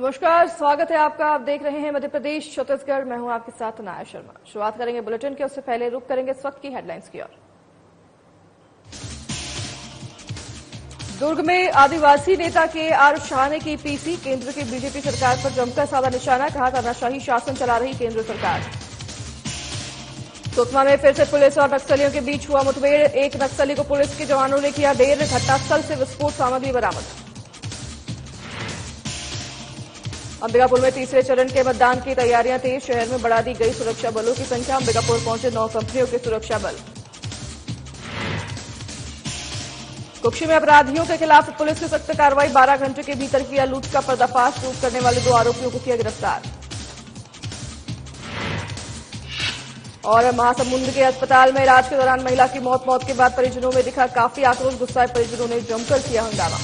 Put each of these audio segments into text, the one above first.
नमस्कार, स्वागत है आपका। आप देख रहे हैं मध्य प्रदेश छत्तीसगढ़। मैं हूं आपके साथ अनाया शर्मा। शुरुआत करेंगे बुलेटिन के, उससे पहले रुक करेंगे इस वक्त की हेडलाइंस की ओर। दुर्ग में आदिवासी नेता के आरुष शाह ने की पीसी। केंद्र की बीजेपी सरकार पर जमकर साधा निशाना, कहा तानाशाही शासन चला रही केंद्र सरकार। सुकमा में फिर से पुलिस और नक्सलियों के बीच हुआ मुठभेड़। एक नक्सली को पुलिस के जवानों ने किया ढेर। घटनास्थल से विस्फोट सामग्री बरामद। अंबिकापुर में तीसरे चरण के मतदान की तैयारियां तेज। शहर में बढ़ा दी गई सुरक्षा बलों की संख्या। अंबिकापुर पहुंचे 9 कंपनियों के सुरक्षा बल। कुक्षी में अपराधियों के खिलाफ पुलिस की सख्त कार्रवाई। 12 घंटे के भीतर किया लूट का पर्दाफाश। लूट करने वाले 2 आरोपियों को किया गिरफ्तार। और महासमुंद के अस्पताल में इलाज के दौरान महिला की मौत के बाद परिजनों में दिखा काफी आक्रोश। गुस्साए परिजनों ने जमकर किया हंगामा।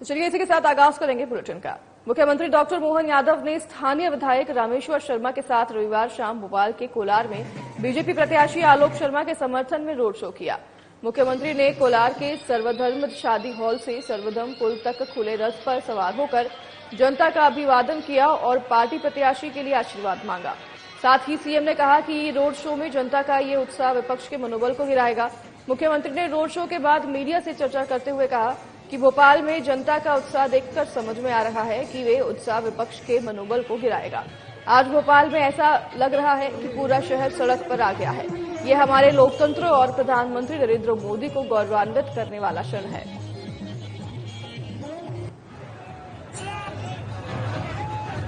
तो चलिए इसी के साथ आगाज करेंगे बुलेटिन का। मुख्यमंत्री डॉक्टर मोहन यादव ने स्थानीय विधायक रामेश्वर शर्मा के साथ रविवार शाम भोपाल के कोलार में बीजेपी प्रत्याशी आलोक शर्मा के समर्थन में रोड शो किया। मुख्यमंत्री ने कोलार के सर्वधर्म शादी हॉल से सर्वधर्म पुल तक खुले रथ पर सवार होकर जनता का अभिवादन किया और पार्टी प्रत्याशी के लिए आशीर्वाद मांगा। साथ ही सीएम ने कहा कि रोड शो में जनता का ये उत्साह विपक्ष के मनोबल को गिराएगा। मुख्यमंत्री ने रोड शो के बाद मीडिया से चर्चा करते हुए कहा कि भोपाल में जनता का उत्साह देखकर समझ में आ रहा है कि वे उत्साह विपक्ष के मनोबल को गिराएगा। आज भोपाल में ऐसा लग रहा है कि पूरा शहर सड़क पर आ गया है। ये हमारे लोकतंत्र और प्रधानमंत्री नरेंद्र मोदी को गौरवान्वित करने वाला क्षण है।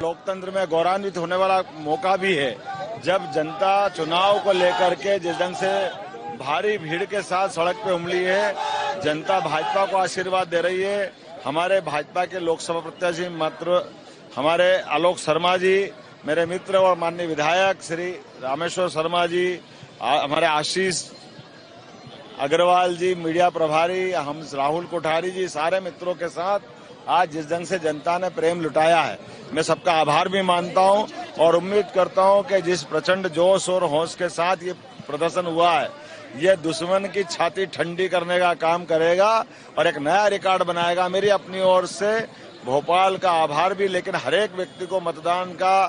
लोकतंत्र में गौरवान्वित होने वाला मौका भी है, जब जनता चुनाव को लेकर के जिस ढंग से भारी भीड़ के साथ सड़क पे उमड़ी है। जनता भाजपा को आशीर्वाद दे रही है। हमारे भाजपा के लोकसभा प्रत्याशी मात्र हमारे आलोक शर्मा जी, मेरे मित्र और माननीय विधायक श्री रामेश्वर शर्मा जी, हमारे आशीष अग्रवाल जी मीडिया प्रभारी, हम राहुल कोठारी जी, सारे मित्रों के साथ आज जिस ढंग से जनता ने प्रेम लुटाया है, मैं सबका आभार भी मानता हूं और उम्मीद करता हूं कि जिस प्रचंड जोश और होश के साथ ये प्रदर्शन हुआ है, ये दुश्मन की छाती ठंडी करने का काम करेगा और एक नया रिकॉर्ड बनाएगा। मेरी अपनी ओर से भोपाल का आभार भी, लेकिन हर एक व्यक्ति को मतदान का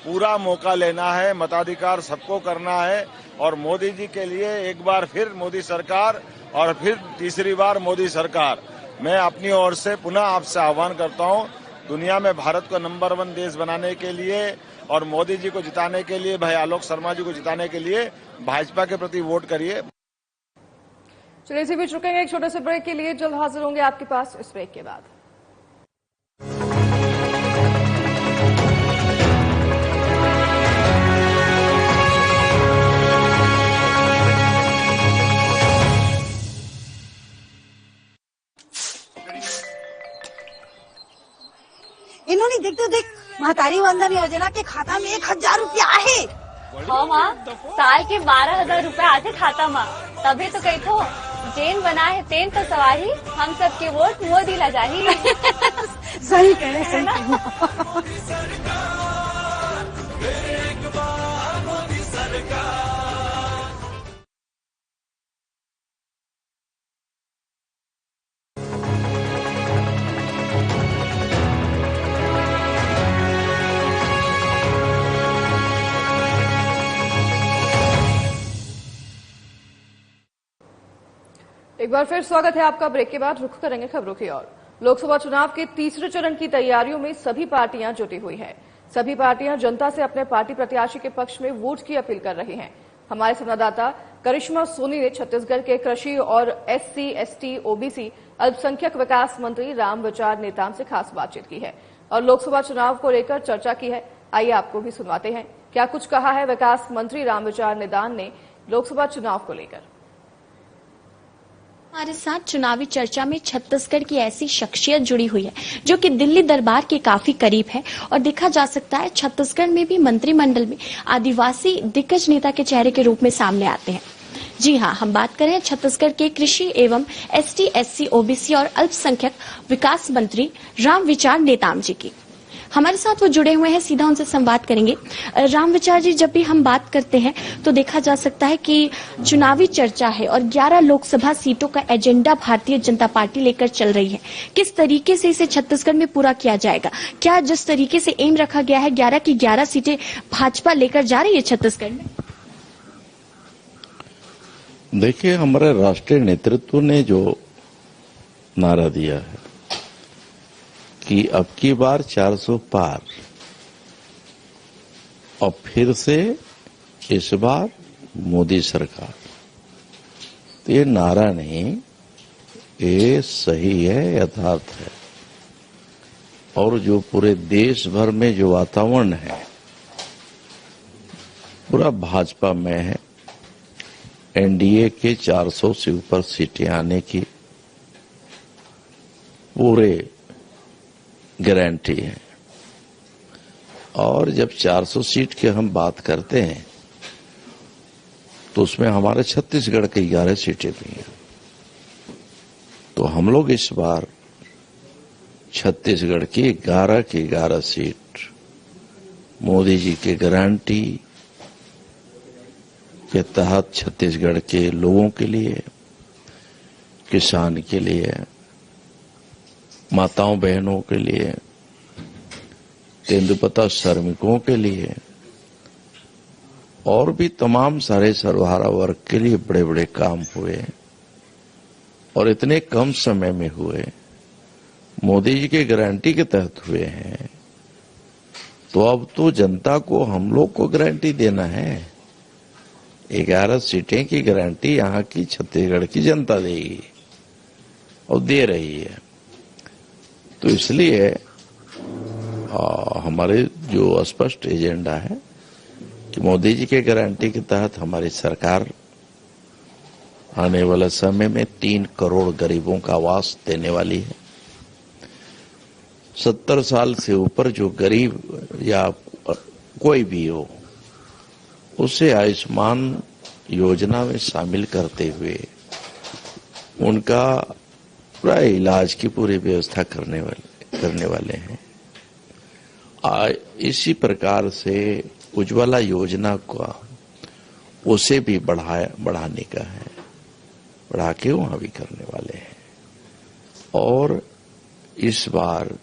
पूरा मौका लेना है, मताधिकार सबको करना है और मोदी जी के लिए एक बार फिर मोदी सरकार और फिर तीसरी बार मोदी सरकार। मैं अपनी ओर से पुनः आपसे आह्वान करता हूं, दुनिया में भारत को नंबर 1 देश बनाने के लिए और मोदी जी को जिताने के लिए, भाई आलोक शर्मा जी को जिताने के लिए भाजपा के प्रति वोट करिए। चलिए इसी बीच रुकेंगे एक छोटे से ब्रेक के लिए। जल्द हाजिर होंगे आपके पास इस ब्रेक के बाद। इन्होंने देख महतारी वंदन योजना के खाता में 1000 रुपया आहे। हाँ माँ, साल के 12,000 रुपया आते खाता माँ। तभी तो कही थो जेन बना है तेन तो सवारी, हम सबके वोट मोदी ला जाही। सही कहे, सही कहे। एक बार फिर स्वागत है आपका। ब्रेक के बाद रुख करेंगे खबरों की ओर। लोकसभा चुनाव के तीसरे चरण की तैयारियों में सभी पार्टियां जुटी हुई हैं। सभी पार्टियां जनता से अपने पार्टी प्रत्याशी के पक्ष में वोट की अपील कर रही हैं। हमारे संवाददाता करिश्मा सोनी ने छत्तीसगढ़ के कृषि और SC, ST, OBC अल्पसंख्यक विकास मंत्री रामविचार नेताम से खास बातचीत की है और लोकसभा चुनाव को लेकर चर्चा की है। आइए आपको भी सुनवाते हैं क्या कुछ कहा है विकास मंत्री रामविचार नेताम ने लोकसभा चुनाव को लेकर। हमारे साथ चुनावी चर्चा में छत्तीसगढ़ की ऐसी शख्सियत जुड़ी हुई है जो कि दिल्ली दरबार के काफी करीब है और देखा जा सकता है छत्तीसगढ़ में भी मंत्रिमंडल में आदिवासी दिग्गज नेता के चेहरे के रूप में सामने आते हैं। जी हाँ, हम बात करें छत्तीसगढ़ के कृषि एवं ST, SC, OBC और अल्पसंख्यक विकास मंत्री रामविचार नेताम जी की। हमारे साथ वो जुड़े हुए हैं, सीधा उनसे संवाद करेंगे। राम विचार जी, जब भी हम बात करते हैं तो देखा जा सकता है कि चुनावी चर्चा है और 11 लोकसभा सीटों का एजेंडा भारतीय जनता पार्टी लेकर चल रही है। किस तरीके से इसे छत्तीसगढ़ में पूरा किया जाएगा? क्या जिस तरीके से एम रखा गया है 11 की 11 सीटें भाजपा लेकर जा रही है छत्तीसगढ़ में? देखिए, हमारे राष्ट्रीय नेतृत्व ने जो नारा दिया है कि अब की बार 400 पार, और फिर से इस बार मोदी सरकार, तो ये नारा नहीं, ये सही है, यथार्थ है। और जो पूरे देश भर में जो वातावरण है पूरा भाजपा में है, एनडीए के 400 से ऊपर सीटें आने की पूरे गारंटी है। और जब 400 सीट की हम बात करते हैं तो उसमें हमारे छत्तीसगढ़ की 11 सीटें भी हैं। तो हम लोग इस बार छत्तीसगढ़ की 11 सीट मोदी जी की गारंटी के तहत छत्तीसगढ़ के लोगों के लिए, किसान के लिए, माताओं बहनों के लिए, तेंदुपत्ता श्रमिकों के लिए और भी तमाम सारे सर्वहारा वर्ग के लिए बड़े बड़े काम हुए और इतने कम समय में हुए, मोदी जी के गारंटी के तहत हुए हैं। तो अब तो जनता को हम लोग को गारंटी देना है। 11 सीटें की गारंटी यहाँ की छत्तीसगढ़ की जनता देगी और दे रही है। तो इसलिए हमारे जो स्पष्ट एजेंडा है कि मोदी जी के गारंटी के तहत हमारी सरकार आने वाले समय में 3 करोड़ गरीबों का आवास देने वाली है। 70 साल से ऊपर जो गरीब या कोई भी हो, उसे आयुष्मान योजना में शामिल करते हुए उनका पूरा इलाज की पूरी व्यवस्था करने वाले हैं। इसी प्रकार से उज्ज्वला योजना का उसे भी बढ़ाने का है, बढ़ा के वहां भी करने वाले हैं। और इस बार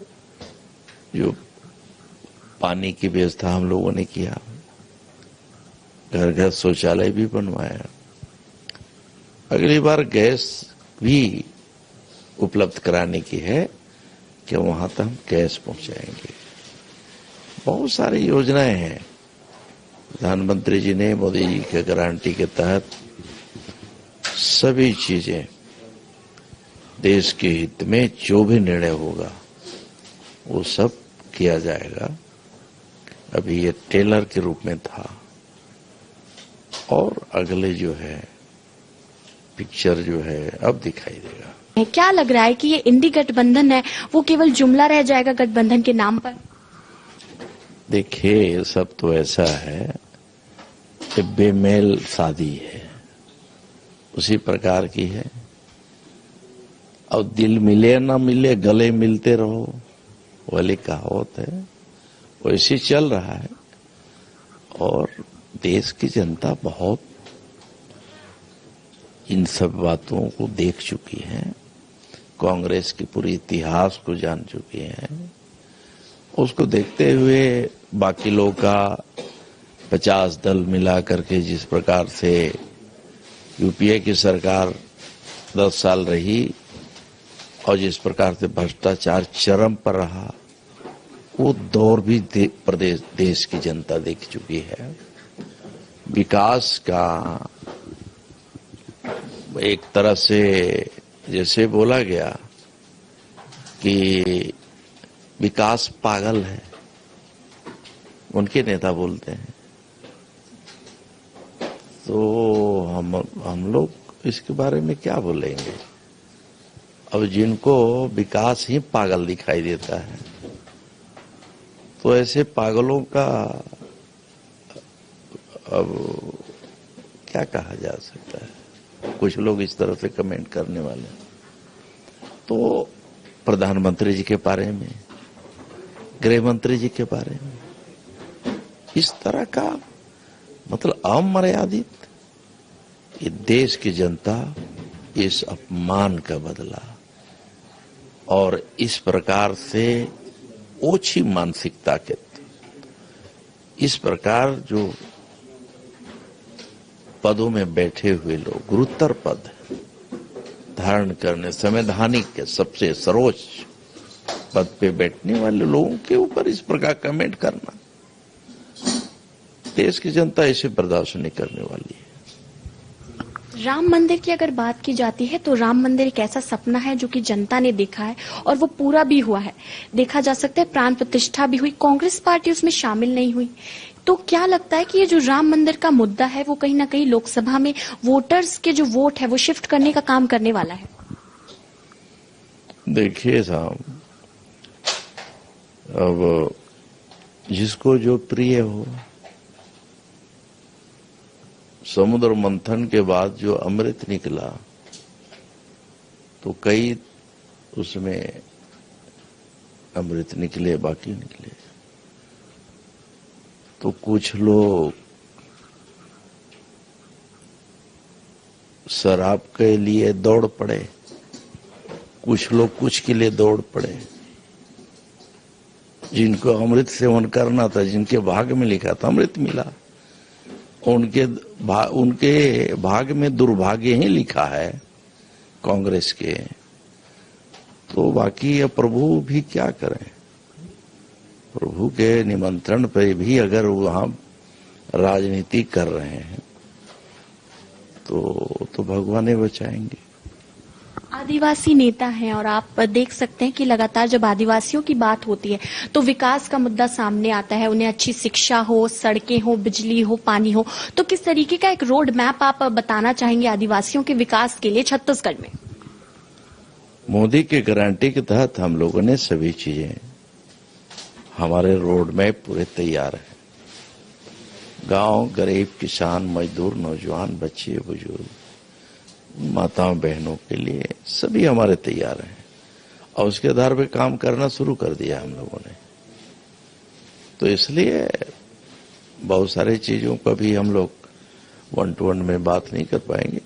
जो पानी की व्यवस्था हम लोगों ने किया, घर घर शौचालय भी बनवाया, अगली बार गैस भी उपलब्ध कराने की है कि वहां तक हम गैस पहुंचाएंगे। बहुत सारी योजनाएं हैं। प्रधानमंत्री जी ने मोदी जी के गारंटी के तहत सभी चीजें देश के हित में जो भी निर्णय होगा वो सब किया जाएगा। अभी ये टेलर के रूप में था और अगले जो है पिक्चर जो है अब दिखाई देगा। क्या लग रहा है कि ये इंडी गठबंधन है वो केवल जुमला रह जाएगा गठबंधन के नाम पर? देखिए, ये सब तो ऐसा है कि बेमेल शादी है, उसी प्रकार की है। और दिल मिले ना मिले, गले मिलते रहो वाली कहावत है, वैसे चल रहा है। और देश की जनता बहुत इन सब बातों को देख चुकी है, कांग्रेस की पूरी इतिहास को जान चुकी है। उसको देखते हुए बाकी लोग का 50 दल मिला करके जिस प्रकार से यूपीए की सरकार 10 साल रही और जिस प्रकार से भ्रष्टाचार चरम पर रहा, वो दौर भी देश की जनता देख चुकी है। विकास का एक तरह से जैसे बोला गया कि विकास पागल है, उनके नेता बोलते हैं। तो हम लोग इसके बारे में क्या बोलेंगे? अब जिनको विकास ही पागल दिखाई देता है, तो ऐसे पागलों का अब क्या कहा जा सकता है? कुछ लोग इस तरह से कमेंट करने वाले। तो प्रधानमंत्री जी के बारे में, गृह मंत्री जी के बारे में इस तरह का मतलब अमर्यादित, ये देश की जनता इस अपमान का बदला और इस प्रकार से ओछी मानसिकता के इस प्रकार जो पदों में बैठे हुए लोग गुरुतर पद धारण करने संवैधानिक के सबसे सर्वोच्च पद पे बैठने वाले लोगों के ऊपर इस प्रकार कमेंट करना, देश की जनता इसे बर्दाश्त नहीं करने वाली है। राम मंदिर की अगर बात की जाती है तो राम मंदिर एक ऐसा सपना है जो कि जनता ने देखा है और वो पूरा भी हुआ है। देखा जा सकता है प्राण प्रतिष्ठा भी हुई, कांग्रेस पार्टी उसमें शामिल नहीं हुई। तो क्या लगता है कि ये जो राम मंदिर का मुद्दा है वो कहीं ना कहीं लोकसभा में वोटर्स के जो वोट है वो शिफ्ट करने का काम करने वाला है? देखिए साहब, अब जिसको जो प्रिय हो, समुद्र मंथन के बाद जो अमृत निकला तो कई उसमें अमृत निकले, बाकी निकले। तो कुछ लोग शराब के लिए दौड़ पड़े, कुछ लोग कुछ के लिए दौड़ पड़े। जिनको अमृत सेवन करना था, जिनके भाग्य में लिखा था अमृत मिला, उनके भाग में दुर्भाग्य ही लिखा है कांग्रेस के। तो बाकी अब प्रभु भी क्या करें, प्रभु के निमंत्रण पर भी अगर वहां राजनीति कर रहे हैं तो भगवान ही बचाएंगे। आदिवासी नेता हैं और आप देख सकते हैं कि लगातार जब आदिवासियों की बात होती है तो विकास का मुद्दा सामने आता है। उन्हें अच्छी शिक्षा हो, सड़कें हो, बिजली हो, पानी हो। तो किस तरीके का एक रोड मैप आप बताना चाहेंगे आदिवासियों के विकास के लिए छत्तीसगढ़ में? मोदी की गारंटी के तहत हम लोगों ने सभी चीजें, हमारे रोड मैप पूरे तैयार है। गांव, गरीब, किसान, मजदूर, नौजवान, बच्चे, बुजुर्ग, माताओं बहनों के लिए सभी हमारे तैयार हैं और उसके आधार पर काम करना शुरू कर दिया हम लोगों ने। तो इसलिए बहुत सारी चीजों का भी हम लोग 1 to 1 में बात नहीं कर पाएंगे।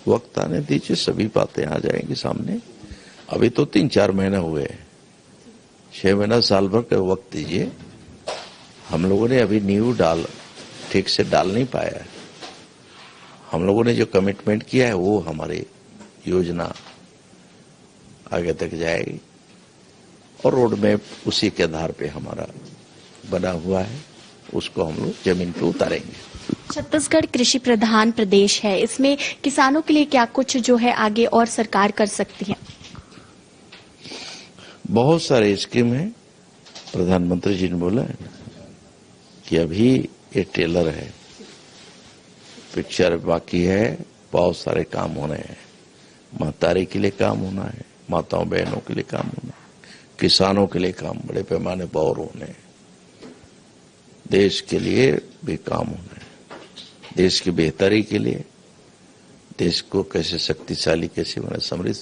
वक्त आने दीजिए, सभी बातें आ जाएंगी सामने। अभी तो 3-4 महीने हुए, 6 महीना साल भर का वक्त दीजिए। हम लोगों ने अभी नींव ठीक से डाल नहीं पाया है। हम लोगों ने जो कमिटमेंट किया है वो हमारी योजना आगे तक जाएगी और रोड मैप उसी के आधार पे हमारा बना हुआ है, उसको हम लोग जमीन पे उतारेंगे। छत्तीसगढ़ कृषि प्रधान प्रदेश है, इसमें किसानों के लिए क्या कुछ जो है आगे और सरकार कर सकती है? बहुत सारे स्कीम है। प्रधानमंत्री जी ने बोला है कि अभी ये टेलर है, पिक्चर बाकी है, बहुत सारे काम होने हैं। महतारी के लिए काम होना है, माताओं बहनों के लिए काम होना है, किसानों के लिए काम बड़े पैमाने पर और होने हैं, देश के लिए भी काम होना है, देश की बेहतरी के लिए, देश को कैसे शक्तिशाली कैसे बने, समृद्ध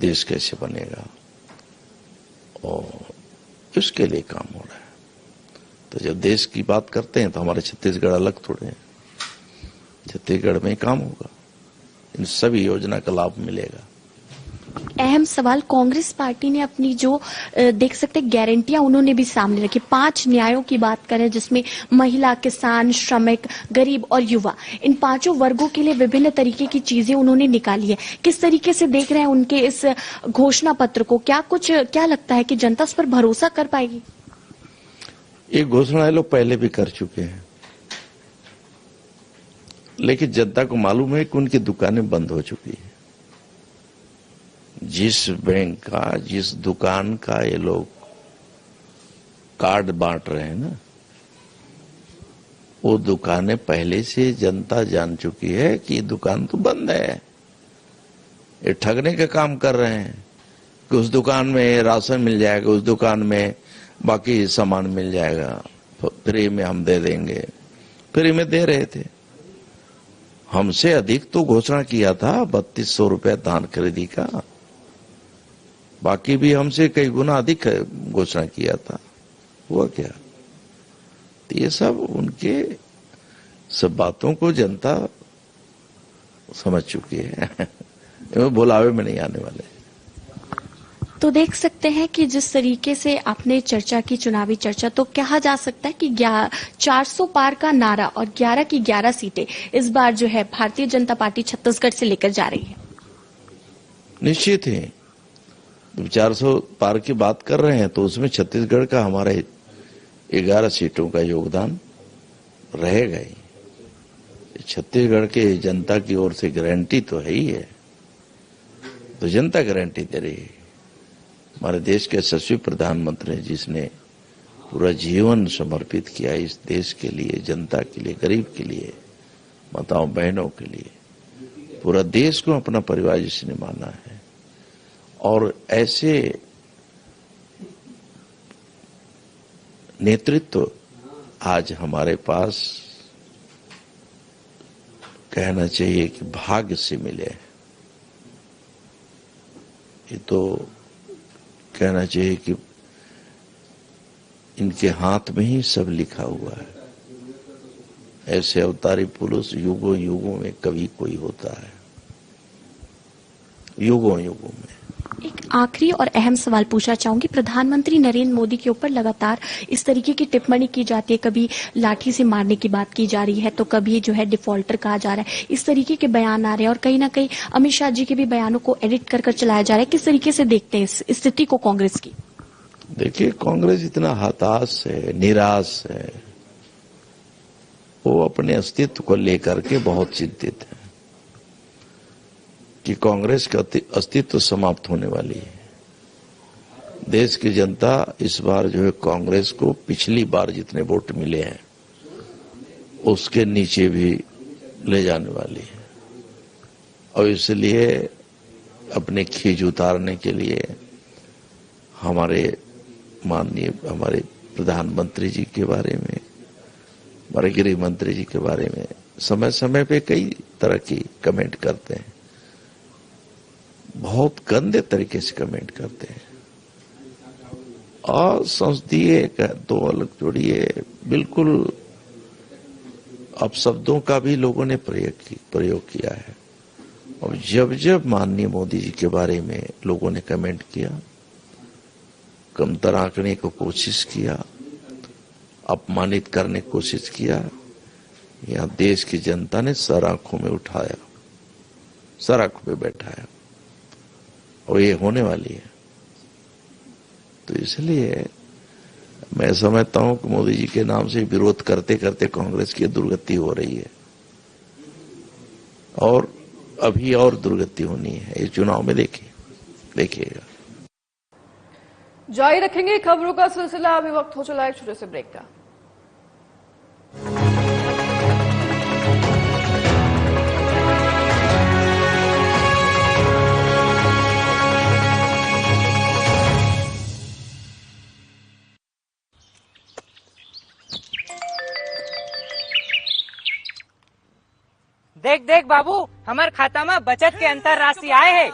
देश कैसे बनेगा, और उसके लिए काम हो रहा है। तो जब देश की बात करते हैं तो हमारे छत्तीसगढ़ अलग थोड़े हैं, छत्तीसगढ़ में काम होगा, इन सभी योजना का लाभ मिलेगा। अहम सवाल, कांग्रेस पार्टी ने अपनी जो देख सकते गारंटियां उन्होंने भी सामने रखी। 5 न्यायों की बात करें जिसमें महिला, किसान, श्रमिक, गरीब और युवा, इन 5 वर्गों के लिए विभिन्न तरीके की चीजें उन्होंने निकाली है। किस तरीके से देख रहे हैं उनके इस घोषणा पत्र को? क्या लगता है कि जनता उस पर भरोसा कर पाएगी? ये घोषणा ये लोग पहले भी कर चुके हैं, लेकिन जनता को मालूम है कि उनकी दुकानें बंद हो चुकी है। जिस बैंक का, जिस दुकान का ये लोग कार्ड बांट रहे हैं ना, वो दुकानें पहले से जनता जान चुकी है कि ये दुकान तो बंद है। ये ठगने का काम कर रहे हैं कि उस दुकान में राशन मिल जाएगा, उस दुकान में बाकी सामान मिल जाएगा, फ्री में हम दे देंगे। फ्री में दे रहे थे। हमसे अधिक तो घोषणा किया था 3200 रुपया धान खरीदी का, बाकी भी हमसे कई गुना अधिक घोषणा किया था, हुआ क्या? तो ये सब उनके सब बातों को जनता समझ चुकी है। बुलावे में नहीं आने वाले। तो देख सकते हैं कि जिस तरीके से आपने चर्चा की, चुनावी चर्चा, तो कहा जा सकता है कि 400 पार का नारा और 11 की 11 सीटें इस बार जो है भारतीय जनता पार्टी छत्तीसगढ़ से लेकर जा रही है। निश्चित है, जब 400 पार की बात कर रहे हैं तो उसमें छत्तीसगढ़ का हमारे 11 सीटों का योगदान रहेगा ही। छत्तीसगढ़ के जनता की ओर से गारंटी तो है ही है, तो जनता गारंटी दे रही है। हमारे देश के यशस्वी प्रधानमंत्री जिसने पूरा जीवन समर्पित किया इस देश के लिए, जनता के लिए, गरीब के लिए, माताओं बहनों के लिए, पूरा देश को अपना परिवार जिसने माना है, और ऐसे नेतृत्व आज हमारे पास कहना चाहिए कि भाग्य से मिले। ये तो कहना चाहिए कि इनके हाथ में ही सब लिखा हुआ है। ऐसे अवतारी पुरुष युगों युगों में कभी कोई होता है, युगों युगों में। एक आखिरी और अहम सवाल पूछना चाहूंगी। प्रधानमंत्री नरेंद्र मोदी के ऊपर लगातार इस तरीके की टिप्पणी की जाती है, कभी लाठी से मारने की बात की जा रही है, तो कभी जो है डिफॉल्टर कहा जा रहा है। इस तरीके के बयान आ रहे हैं और कहीं ना कहीं अमित शाह जी के भी बयानों को एडिट कर चलाया जा रहा है। किस तरीके से देखते हैं इस स्थिति को कांग्रेस की? देखिए, कांग्रेस इतना हताश है, निराश है, वो अपने अस्तित्व को लेकर के बहुत चिंतित है कि कांग्रेस का अस्तित्व समाप्त होने वाली है। देश की जनता इस बार जो है कांग्रेस को पिछली बार जितने वोट मिले हैं उसके नीचे भी ले जाने वाली है, और इसलिए अपने खींच उतारने के लिए हमारे प्रधानमंत्री जी के बारे में, हमारे गृह मंत्री जी के बारे में समय समय पे कई तरह की कमेंट करते हैं, बहुत गंदे तरीके से कमेंट करते हैं, और संसदीय दो अलग जोड़िए, बिल्कुल अपशब्दों का भी लोगों ने प्रयोग किया है। और जब जब माननीय मोदी जी के बारे में लोगों ने कमेंट किया, कमतर आंकने को कोशिश किया, अपमानित करने की कोशिश किया, यहां देश की जनता ने सर आंखों में उठाया, सर आंखों में बैठाया, और ये होने वाली है। तो इसलिए मैं समझता हूं कि मोदी जी के नाम से विरोध करते करते कांग्रेस की दुर्गति हो रही है, और अभी और दुर्गति होनी है। ये चुनाव में देखिएगा। जारी रखेंगे खबरों का सिलसिला। अभी वक्त हो चला है छोटे से ब्रेक का। देख देख बाबू, हमारे खाता में बचत के अंतर राशि आए है।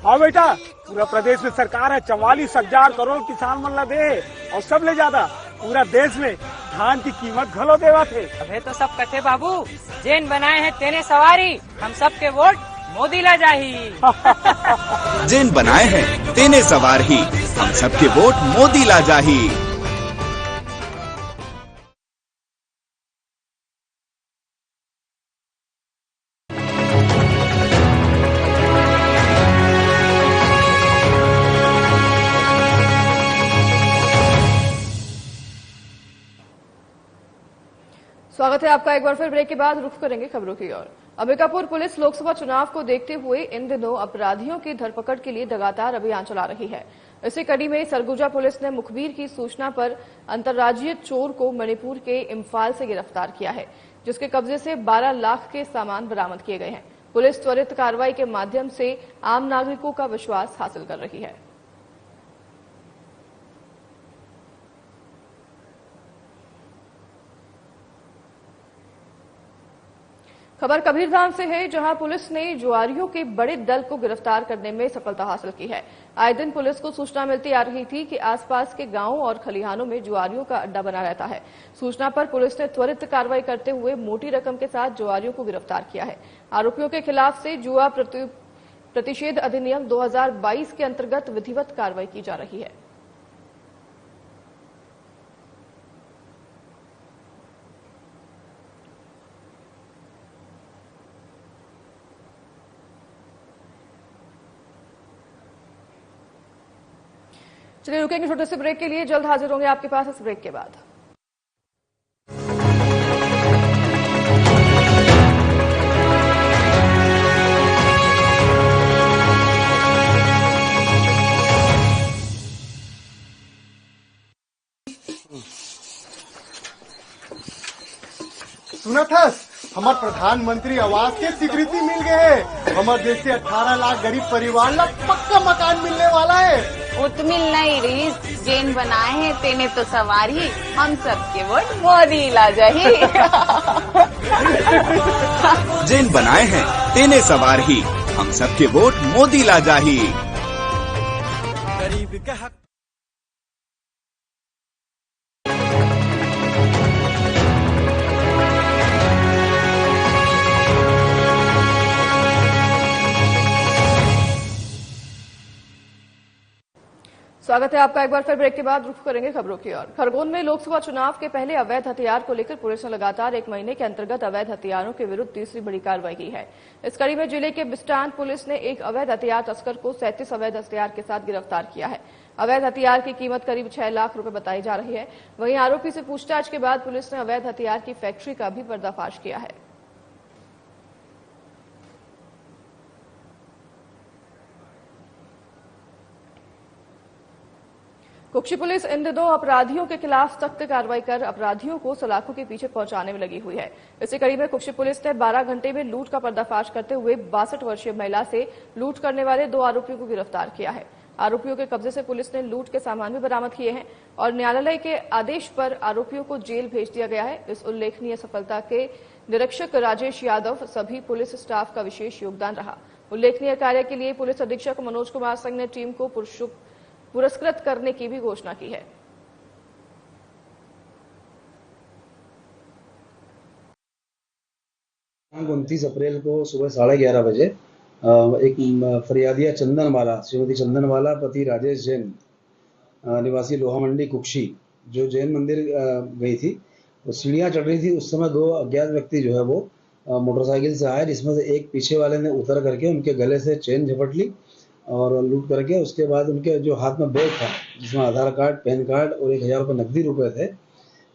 हाँ बेटा, पूरा प्रदेश में सरकार है 44,000 करोड़ किसान मन ला दे, और सब ले ज्यादा पूरा देश में धान की कीमत घलो देवा थे। अबे तो सब कथे बाबू, जेन बनाए हैं तेने सवारी, हम सब के वोट मोदी ला जाही। जेन बनाए हैं तेने सवार ही, हम सब के वोट मोदी ला जाही। स्वागत है आपका एक बार फिर। ब्रेक के बाद रुख करेंगे खबरों की ओर। अंबिकापुर पुलिस लोकसभा चुनाव को देखते हुए इन दिनों अपराधियों की धरपकड़ के लिए लगातार अभियान चला रही है। इसी कड़ी में सरगुजा पुलिस ने मुखबिर की सूचना पर अंतर्राज्यीय चोर को मणिपुर के इम्फाल से गिरफ्तार किया है, जिसके कब्जे से 12 लाख के सामान बरामद किए गए हैं। पुलिस त्वरित कार्रवाई के माध्यम से आम नागरिकों का विश्वास हासिल कर रही है। खबर कबीरधाम से है, जहां पुलिस ने जुआरियों के बड़े दल को गिरफ्तार करने में सफलता हासिल की है। आए दिन पुलिस को सूचना मिलती आ रही थी कि आसपास के गांवों और खलिहानों में जुआरियों का अड्डा बना रहता है। सूचना पर पुलिस ने त्वरित कार्रवाई करते हुए मोटी रकम के साथ जुआरियों को गिरफ्तार किया है। आरोपियों के खिलाफ से जुआ प्रतिषेध अधिनियम 2022 के अंतर्गत विधिवत कार्रवाई की जा रही है। चलिए रुकेंगे छोटे से ब्रेक के लिए, जल्द हाजिर होंगे आपके पास इस ब्रेक के बाद। सुना था हमारे प्रधानमंत्री आवास के स्वीकृति मिल गए। हमारे देश से 18 लाख गरीब परिवार ला पक्का मकान मिलने वाला है। उतमिल नहीं रीस, जेन बनाए हैं तेने तो सवारी, हम सबके वोट मोदी ला जाही। जेन बनाए हैं तेने सवार ही, हम सबके वोट मोदी ला जाही। गरीब के हक स्वागत है आपका एक बार फिर ब्रेक के बाद। रुख करेंगे खबरों की ओर। खरगोन में लोकसभा चुनाव के पहले अवैध हथियार को लेकर पुलिस ने लगातार एक महीने के अंतर्गत अवैध हथियारों के विरुद्ध तीसरी बड़ी कार्रवाई की है। इस कड़ी में जिले के बिस्टान पुलिस ने एक अवैध हथियार तस्कर को 37 अवैध हथियार के साथ गिरफ्तार किया है। अवैध हथियार की कीमत करीब 6 लाख रुपए बताई जा रही है। वहीं आरोपी से पूछताछ के बाद पुलिस ने अवैध हथियार की फैक्ट्री का भी पर्दाफाश किया है। कुक्षी पुलिस इन दिनों अपराधियों के खिलाफ सख्त कार्रवाई कर अपराधियों को सलाखों के पीछे पहुंचाने में लगी हुई है। इसी कड़ी में कुक्षी पुलिस ने 12 घंटे में लूट का पर्दाफाश करते हुए 62 वर्षीय महिला से लूट करने वाले 2 आरोपियों को गिरफ्तार किया है। आरोपियों के कब्जे से पुलिस ने लूट के सामान भी बरामद किए हैं और न्यायालय के आदेश पर आरोपियों को जेल भेज दिया गया है। इस उल्लेखनीय सफलता के निरीक्षक राजेश यादव सभी पुलिस स्टाफ का विशेष योगदान रहा। उल्लेखनीय कार्य के लिए पुलिस अधीक्षक मनोज कुमार सिंह ने टीम को पुरस्कृत करने की भी घोषणा की है। 29 अप्रैल को सुबह 11:30 बजे एक फरियादिया चंदनवाला, श्रीमती चंदनवाला पति राजेश जैन निवासी लोहा मंडी कुक्षी, जो जैन मंदिर गई थी, वो सीढ़ियां चढ़ रही थी। उस समय 2 अज्ञात व्यक्ति जो है वो मोटरसाइकिल से आए, जिसमें से एक पीछे वाले ने उतर करके उनके गले से चेन झपट ली और लूट करके उसके बाद उनके जो हाथ में बैग था जिसमें आधार कार्ड, पैन कार्ड और 1000 रुपये नकदी रुपए थे,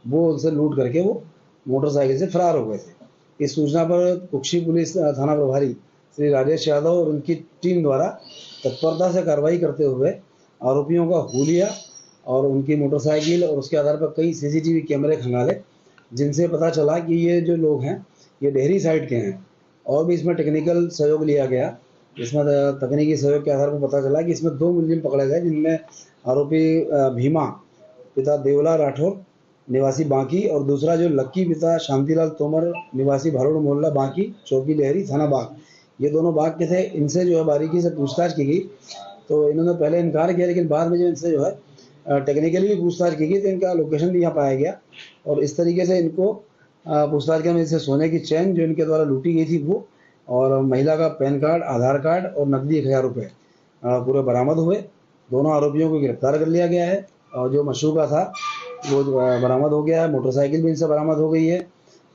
वो उनसे लूट करके वो मोटरसाइकिल से फरार हो गए थे। इस सूचना पर कुक्षी पुलिस थाना प्रभारी श्री राजेश यादव और उनकी टीम द्वारा तत्परता से कार्रवाई करते हुए आरोपियों का हुलिया और उनकी मोटरसाइकिल और उसके आधार पर कई CCTV कैमरे खंगाले, जिनसे पता चला कि ये जो लोग हैं ये डेहरी साइड के हैं। और भी इसमें टेक्निकल सहयोग लिया गया। इसमें तकनीकी सहयोग के आधार पर पता चला कि इसमें 2 मुलजिम पकड़े गए, जिनमें आरोपी भीमा पिता देवला राठौर निवासी बांकी और दूसरा जो लक्की पिता शांतिलाल तोमर निवासी भारोड़ मोहल्ला बांकी, चौकी लहरी, थाना बाग। ये दोनों बाग के थे। इनसे जो है बारीकी से पूछताछ की गई तो इन्होंने पहले इनकार किया, लेकिन बाद में जो इनसे जो है टेक्निकली भी पूछताछ की गई तो इनका लोकेशन भी यहाँ पाया गया और इस तरीके से इनको पूछताछ के में इनसे सोने की चैन जो इनके द्वारा लूटी गई थी वो, और महिला का पैन कार्ड, आधार कार्ड और नकदी 1000 रुपये पूरे बरामद हुए। दोनों आरोपियों को गिरफ्तार कर लिया गया है और जो मशरूका था वो बरामद हो गया है। मोटरसाइकिल भी इनसे बरामद हो गई है।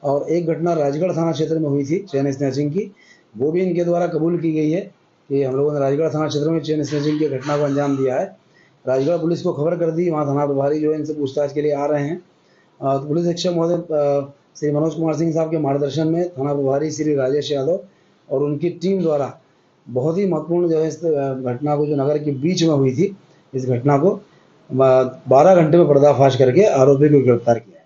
और एक घटना राजगढ़ थाना क्षेत्र में हुई थी चेन स्नैचिंग की, वो भी इनके द्वारा कबूल की गई है कि हम लोगों ने राजगढ़ थाना क्षेत्र में चेन स्नैचिंग की घटना को अंजाम दिया है। राजगढ़ पुलिस को खबर कर दी, वहाँ थाना प्रभारी जो है इनसे पूछताछ के लिए आ रहे हैं। तो पुलिस अधीक्षक महोदय श्री मनोज कुमार सिंह साहब के मार्गदर्शन में थाना प्रभारी श्री राजेश यादव और उनकी टीम द्वारा बहुत ही महत्वपूर्ण जो है इस घटना को, जो नगर के बीच में हुई थी, इस घटना को 12 घंटे में पर्दाफाश करके आरोपी को गिरफ्तार किया है।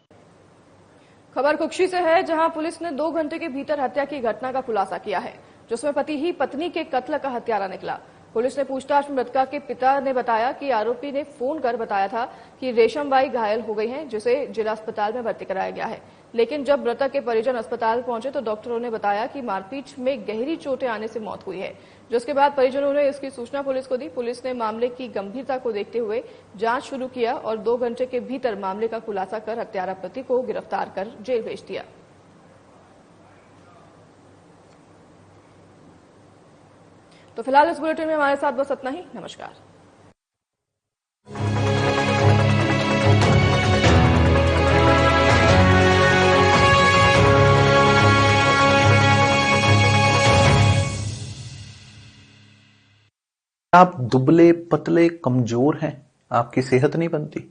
खबर कुक्षी से है, जहां पुलिस ने 2 घंटे के भीतर हत्या की घटना का खुलासा किया है, जिसमें पति ही पत्नी के कत्ल का हत्यारा निकला। पुलिस ने पूछताछ में मृतका के पिता ने बताया कि आरोपी ने फोन कर बताया था कि रेशमबाई घायल हो गई हैं, जिसे जिला अस्पताल में भर्ती कराया गया है। लेकिन जब मृतक के परिजन अस्पताल पहुंचे तो डॉक्टरों ने बताया कि मारपीट में गहरी चोटें आने से मौत हुई है, जिसके बाद परिजनों ने इसकी सूचना पुलिस को दी। पुलिस ने मामले की गंभीरता को देखते हुए जांच शुरू किया और 2 घंटे के भीतर मामले का खुलासा कर हत्यारा पति को गिरफ्तार कर जेल भेज दिया। तो फिलहाल इस बुलेटिन में हमारे साथ बस इतना ही। नमस्कार। आप दुबले पतले कमजोर हैं, आपकी सेहत नहीं बनती।